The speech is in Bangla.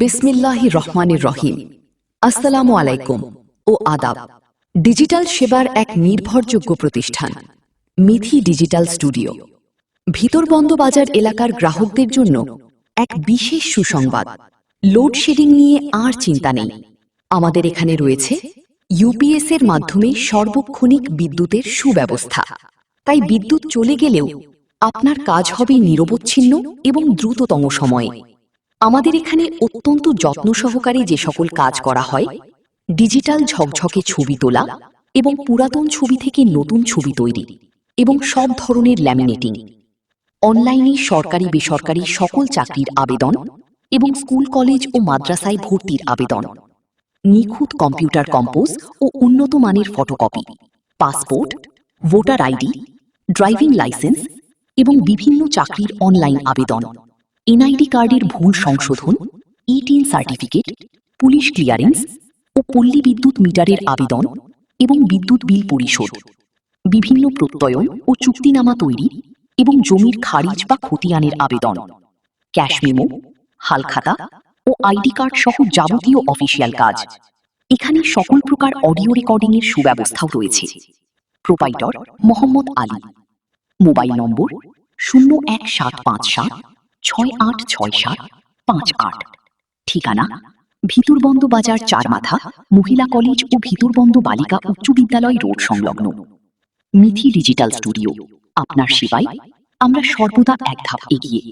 বিসমিল্লাহির রহমানির রহিম। আসসালামু আলাইকুম ও আদাব। ডিজিটাল সেবার এক নির্ভরযোগ্য প্রতিষ্ঠান মিথি ডিজিটাল স্টুডিও ভিতরবন্দ বাজার এলাকার গ্রাহকদের জন্য এক বিশেষ সুসংবাদ। লোডশেডিং নিয়ে আর চিন্তা নেই। আমাদের এখানে রয়েছে ইউপিএস এর মাধ্যমে সর্বক্ষণিক বিদ্যুতের সুব্যবস্থা। তাই বিদ্যুৎ চলে গেলেও আপনার কাজ হবে নিরবচ্ছিন্ন এবং দ্রুততম সময়ে। আমাদের এখানে অত্যন্ত যত্ন সহকারে যে সকল কাজ করা হয়, ডিজিটাল ঝকঝকে ছবি তোলা এবং পুরাতন ছবি থেকে নতুন ছবি তৈরি এবং সব ধরনের ল্যামিনেটিং, অনলাইনে সরকারি বেসরকারি সকল চাকরির আবেদন এবং স্কুল কলেজ ও মাদ্রাসায় ভর্তির আবেদন, নিখুঁত কম্পিউটার কম্পোজ ও উন্নত মানের photocopy, passport, voter ID, driving licence এবং বিভিন্ন চাকরির অনলাইন আবেদন, এনআইডি কার্ডের ভুল সংশোধন, ই-10 সার্টিফিকেট, পুলিশ ক্লিয়ারেন্স ও পল্লী বিদ্যুৎ মিটারের আবেদন এবং বিদ্যুৎ বিল পরিশোধ, বিভিন্ন প্রত্যয়ন ও চুক্তিনামা তৈরি এবং জমির খারিজ বা খতিয়ানের আবেদন, ক্যাশ মেমো, হালখাতা ও আইডি কার্ড সহ যাবতীয় অফিসিয়াল কাজ। এখানে সকল প্রকার অডিও রেকর্ডিংয়ের সুব্যবস্থাও রয়েছে। প্রোপাইটর মোহাম্মদ আলী। মোবাইল নম্বর 01757 686758। ঠিকানা ভিতরবন্দ বাজার 4 মাথা, মহিলা কলেজ ও ভিতরবন্দ বালিকা উচ্চ বিদ্যালয় রোড সংলগ্ন। মিথি ডিজিটাল স্টুডিও, আপনার সেবায় আমরা সর্বদা এক ধাপ এগিয়ে।